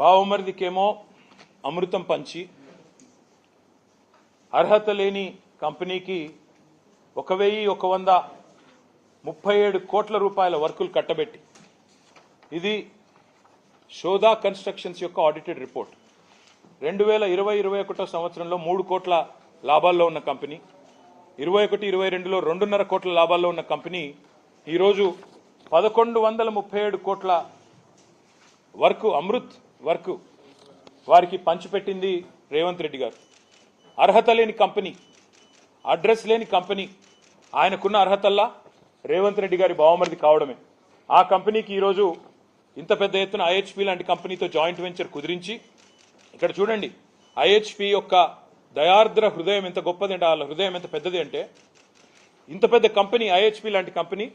బావమరిదికేమో అమృతం పంచి అర్హత లేని కంపెనీకి 1137 కోట్ల రూపాయల వర్కులు కట్టబెట్టి, ఇది షోదా కన్స్ట్రక్షన్స్ యొక్క ఆడిటెడ్ రిపోర్ట్. 2020-21 సంవత్సరంలో 3 కోట్ల లాభాల్లో ఉన్న కంపెనీ, 21-22లో 2.5 కోట్ల లాభాల్లో ఉన్న కంపెనీ ఈరోజు 1137 కోట్ల వర్క్, అమృత్ వర్క్ వారికి పంచిపెట్టింది రేవంత్ రెడ్డి గారు. అర్హత లేని కంపెనీ, అడ్రస్ లేని కంపెనీ, ఆయనకున్న అర్హతల్లా రేవంత్ రెడ్డి గారి బావమరిది కావడమే. ఆ కంపెనీకి ఈరోజు ఇంత పెద్ద ఎత్తున ఐహెచ్పి లాంటి కంపెనీతో జాయింట్ వెంచర్ కుదిరించి, ఇక్కడ చూడండి ఐహెచ్పి యొక్క దయార్ద్ర హృదయం ఎంత గొప్పది అంటే, వాళ్ళ హృదయం ఎంత పెద్దది అంటే, ఇంత పెద్ద కంపెనీ ఐహెచ్పి లాంటి కంపెనీ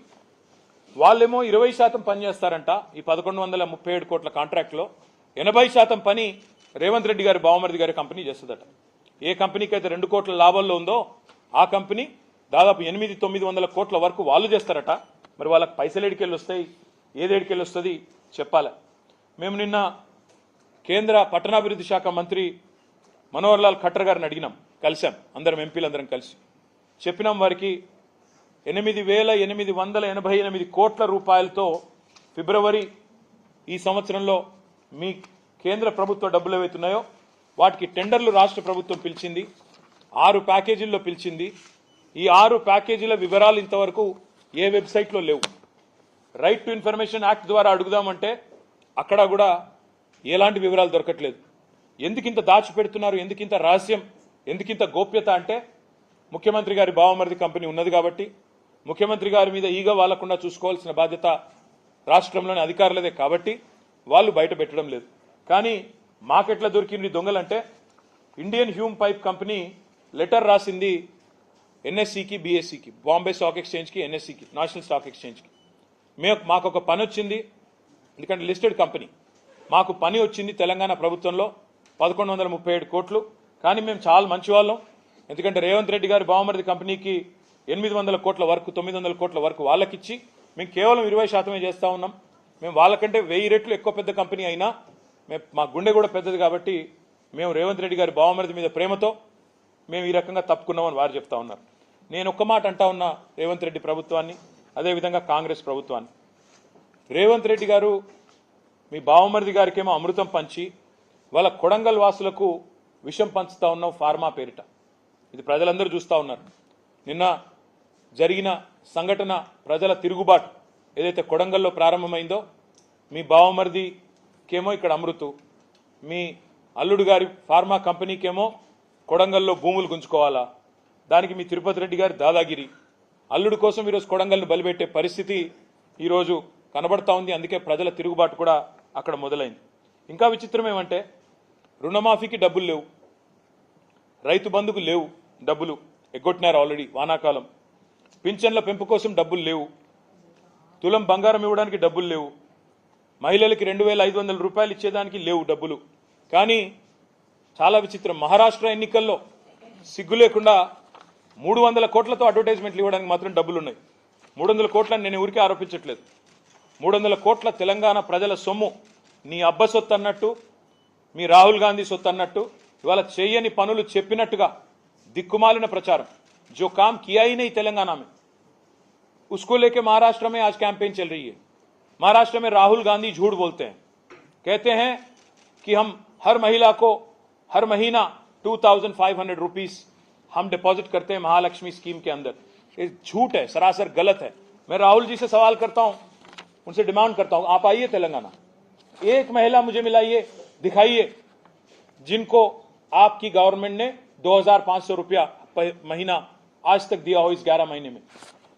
వాళ్ళేమో 20% పని చేస్తారంట. ఈ 1137 కోట్ల కాంట్రాక్ట్లో 80% పని రేవంత్ రెడ్డి గారి బావమరిది గారి కంపెనీ చేస్తుందట. ఏ కంపెనీకి అయితే 2 కోట్ల లాభాల్లో ఉందో ఆ కంపెనీ దాదాపు 800-900 కోట్ల వరకు వాళ్ళు చేస్తారట. మరి వాళ్ళకి పైసలు ఏడికెళ్ళి వస్తాయి, ఏదేడికెళ్ళి వస్తుంది చెప్పాలి. మేము నిన్న కేంద్ర పట్టణాభివృద్ధి శాఖ మంత్రి మనోహర్ లాల్ ఖట్టర్ గారిని అడిగినాం, కలిసాం, అందరం ఎంపీలందరం కలిసి చెప్పినాం వారికి 8,888 కోట్ల రూపాయలతో ఫిబ్రవరి ఈ సంవత్సరంలో మీ కేంద్ర ప్రభుత్వ డబ్బులు ఏవైతున్నాయో వాటికి టెండర్లు రాష్ట్ర ప్రభుత్వం పిలిచింది, 6 ప్యాకేజీల్లో పిలిచింది. ఈ 6 ప్యాకేజీల వివరాలు ఇంతవరకు ఏ వెబ్సైట్లో లేవు. రైట్ టు ఇన్ఫర్మేషన్ యాక్ట్ ద్వారా అడుగుదామంటే అక్కడ కూడా ఎలాంటి వివరాలు దొరకట్లేదు. ఎందుకింత దాచిపెడుతున్నారు, ఎందుకింత రహస్యం, ఎందుకింత గోప్యత అంటే ముఖ్యమంత్రి గారి బావమరిది కంపెనీ ఉన్నది కాబట్టి, ముఖ్యమంత్రి గారి మీద ఈగ వాలకుండా చూసుకోవాల్సిన బాధ్యత రాష్ట్రంలోని అధికారులదే కాబట్టి వాళ్ళు బయట పెట్టడం లేదు. కానీ మాకెట్లా దొరికింది దొంగలంటే, Indian Hume pipe company letter రాసింది ఎన్ఎస్సికి, బిఎస్సికి, బాంబే స్టాక్ ఎక్స్చేంజ్కి, ఎన్ఎస్సికి, నేషనల్ స్టాక్ ఎక్స్చేంజ్కి. మాకు ఒక పని వచ్చింది, ఎందుకంటే లిస్టెడ్ కంపెనీ, మాకు పని వచ్చింది తెలంగాణ ప్రభుత్వంలో 1137 కోట్లు. కానీ మేము చాలా మంచి వాళ్ళం, ఎందుకంటే రేవంత్ రెడ్డి గారి బావమరిది కంపెనీకి 800 కోట్ల వరకు, 900 కోట్ల వరకు వాళ్ళకిచ్చి మేము కేవలం 20% చేస్తూ ఉన్నాం. మేము వాళ్ళకంటే 1000 రెట్లు ఎక్కువ పెద్ద కంపెనీ అయినా మా గుండె కూడా పెద్దది కాబట్టి మేము రేవంత్ రెడ్డి గారి బావమరిది మీద ప్రేమతో మేము ఈ రకంగా తప్పుకున్నామని వారు చెప్తా ఉన్నారు. నేను ఒక్క మాట అంటా ఉన్నా రేవంత్ రెడ్డి ప్రభుత్వాన్ని, అదేవిధంగా కాంగ్రెస్ ప్రభుత్వాన్ని. రేవంత్ రెడ్డి గారు మీ బావమరిది గారికేమో అమృతం పంచి వాళ్ళ కొడంగల్ వాసులకు విషం పంచుతా ఉన్నాం ఫార్మా పేరిట. ఇది ప్రజలందరూ చూస్తూ ఉన్నారు. నిన్న జరిగిన సంఘటన, ప్రజల తిరుగుబాటు ఏదైతే కొడంగల్లో ప్రారంభమైందో, మీ బావమరిదికేమో ఇక్కడ అమృతు, మీ అల్లుడు గారి ఫార్మా కంపెనీకేమో కొడంగల్లో భూములు గుంజుకోవాలా, దానికి మీ తిరుపతి రెడ్డి గారి దాదాగిరి, అల్లుడు కోసం ఈరోజు కొడంగల్ని బలిపెట్టే పరిస్థితి ఈరోజు కనబడతా ఉంది. అందుకే ప్రజల తిరుగుబాటు కూడా అక్కడ మొదలైంది. ఇంకా విచిత్రం ఏమంటే, రుణమాఫీకి డబ్బులు లేవు, రైతు బంధుకు లేవు, డబ్బులు ఎగ్గొట్టినారు ఆల్రెడీ వానాకాలం, పింఛన్ల పెంపు కోసం డబ్బులు లేవు, తులం బంగారం ఇవ్వడానికి డబ్బులు లేవు, మహిళలకి 2,500 రూపాయలు ఇచ్చేదానికి లేవు డబ్బులు. కానీ చాలా విచిత్రం, మహారాష్ట్ర ఎన్నికల్లో సిగ్గు లేకుండా 300 కోట్లతో అడ్వర్టైజ్మెంట్లు ఇవ్వడానికి మాత్రం డబ్బులు ఉన్నాయి. 300 కోట్లని నేను ఊరికే ఆరోపించట్లేదు. 300 కోట్ల తెలంగాణ ప్రజల సొమ్ము నీ అబ్బ సొత్తు అన్నట్టు, మీ రాహుల్ గాంధీ సొత్తు అన్నట్టు, ఇవాళ చేయని పనులు చెప్పినట్టుగా దిక్కుమాలిన ప్రచారం. जो काम किया ही नहीं तेलंगाना में, उसको लेके महाराष्ट्र में आज कैंपेन चल रही है. महाराष्ट्र में राहुल गांधी झूठ बोलते हैं, कहते हैं कि हम हर महिला को हर महीना 2,500 रुपीस हम डिपॉजिट करते हैं महालक्ष्मी स्कीम के अंदर. ये झूठ है, सरासर गलत है. मैं राहुल जी से सवाल करता हूं, उनसे डिमांड करता हूं, आप आइए तेलंगाना, एक महिला मुझे मिलाइए, दिखाइए जिनको आपकी गवर्नमेंट ने 2,500 रुपया महीना आज तक दिया हो इस 11 महीने में.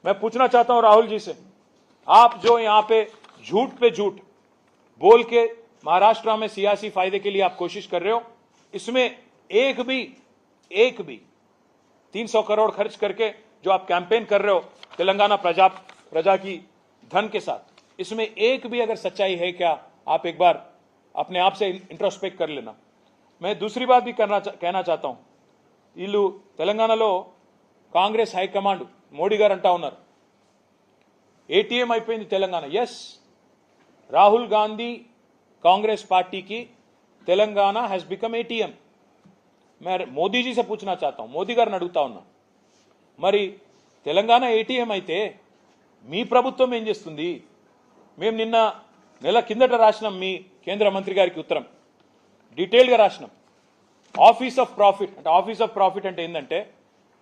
मैं पूछना चाहता हूं राहुल जी से, आप जो यहां पे झूठ बोल के महाराष्ट्र में सियासी फायदे के लिए आप कोशिश कर रहे हो, इसमें एक भी 300 करोड़ खर्च करके जो आप कैंपेन कर रहे हो तेलंगाना प्रजा की धन के साथ, इसमें एक भी अगर सच्चाई है क्या, आप एक बार अपने आप से इंट्रोस्पेक्ट कर लेना. मैं दूसरी बात भी कहना चाहता हूं, तेलंगाना कांग्रेस हाईकमांड మోడీ గారు అంటా ఉన్నారు, ఏటీఎం అయిపోయింది తెలంగాణ. ఎస్, రాహుల్ గాంధీ कांग्रेस पार्टी की तेलंगाना हैज बिकम एटीएम. मैं मोदी जी से पूछना चाहता हूं, मोदी गारिని అడుగుతా ఉన్నా, మరి తెలంగాణ ఏటీఎం అయితే మీ ప్రభుత్వం ఏం చేస్తుంది? మేము నిన్న నెల కిందట రాసినాం మీ కేంద్ర మంత్రి గారికి ఉత్తరం, డీటెయిల్ గా రాసినాం. ఆఫీస్ ఆఫ్ ప్రాఫిట్ అంటే, ఆఫీస్ ఆఫ్ ప్రాఫిట్ అంటే ఏంటంటే,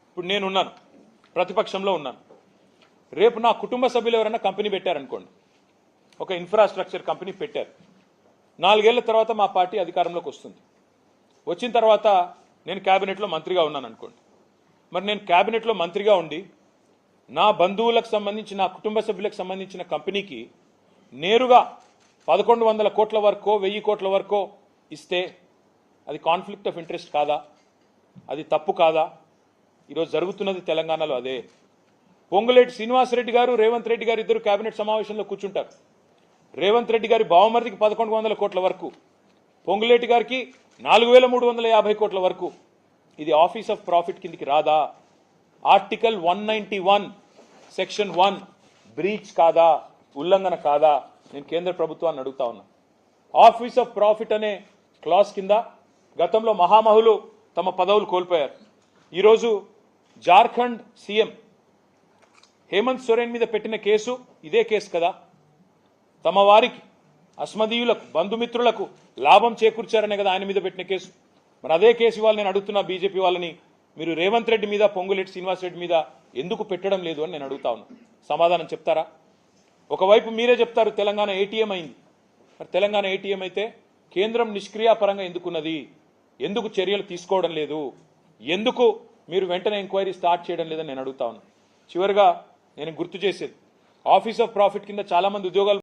ఇప్పుడు నేను ఉన్నాను, ప్రతిపక్షంలో ఉన్నాను, రేపు నా కుటుంబ సభ్యులు ఎవరైనా కంపెనీ పెట్టారనుకోండి, ఒక ఇన్ఫ్రాస్ట్రక్చర్ కంపెనీ పెట్టారు, 4 ఏళ్ల తర్వాత మా పార్టీ అధికారంలోకి వస్తుంది. వచ్చిన తర్వాత నేను క్యాబినెట్లో మంత్రిగా ఉన్నాను అనుకోండి. మరి నేను క్యాబినెట్లో మంత్రిగా ఉండి నా బంధువులకు సంబంధించి, నా కుటుంబ సభ్యులకు సంబంధించిన కంపెనీకి నేరుగా 1100 కోట్ల వరకు 1000 కోట్ల వరకు ఇస్తే అది కాన్ఫ్లిక్ట్ ఆఫ్ ఇంట్రెస్ట్ కాదా? అది తప్పు కాదా? ఈరోజు జరుగుతున్నది తెలంగాణలో అదే. పొంగులేటి శ్రీనివాసరెడ్డి గారు, రేవంత్ రెడ్డి గారు ఇద్దరు క్యాబినెట్ సమావేశంలో కూర్చుంటారు. రేవంత్ రెడ్డి గారి బావమరిదికి 1100 కోట్ల వరకు, పొంగులేటి గారికి 4350 కోట్ల వరకు. ఇది ఆఫీస్ ఆఫ్ ప్రాఫిట్ కిందికి రాదా? ఆర్టికల్ 191 సెక్షన్ 1 బ్రీచ్ కాదా? ఉల్లంఘన కాదా? నేను కేంద్ర ప్రభుత్వాన్ని అడుగుతా ఉన్నా. ఆఫీస్ ఆఫ్ ప్రాఫిట్ అనే క్లాస్ కింద గతంలో మహామహులు తమ పదవులు కోల్పోయారు. ఈరోజు జార్ఖండ్ సీఎం హేమంత్ సోరెన్ మీద పెట్టిన కేసు ఇదే కేసు కదా. తమ వారికి, అస్మదీయులకు, బంధుమిత్రులకు లాభం చేకూర్చారనే కదా ఆయన మీద పెట్టిన కేసు. మరి అదే కేసు ఇవాళ నేను అడుగుతున్నా బీజేపీ వాళ్ళని, మీరు రేవంత్ రెడ్డి మీద, పొంగులేటి శ్రీనివాసరెడ్డి మీద ఎందుకు పెట్టడం లేదు అని నేను అడుగుతా ఉన్నా. సమాధానం చెప్తారా? ఒకవైపు మీరే చెప్తారు తెలంగాణ ఏటీఎం అయింది. మరి తెలంగాణ ఏటీఎం అయితే కేంద్రం నిష్క్రియాపరంగా ఎందుకున్నది? ఎందుకు చర్యలు తీసుకోవడం లేదు? ఎందుకు మీరు వెంటనే ఎంక్వైరీ స్టార్ట్ చేయడం లేదని నేను అడుగుతా ఉన్నా. చివరిగా నేను గుర్తు చేసేది, ఆఫీస్ ఆఫ్ ప్రాఫిట్ కింద చాలా మంది ఉద్యోగాలు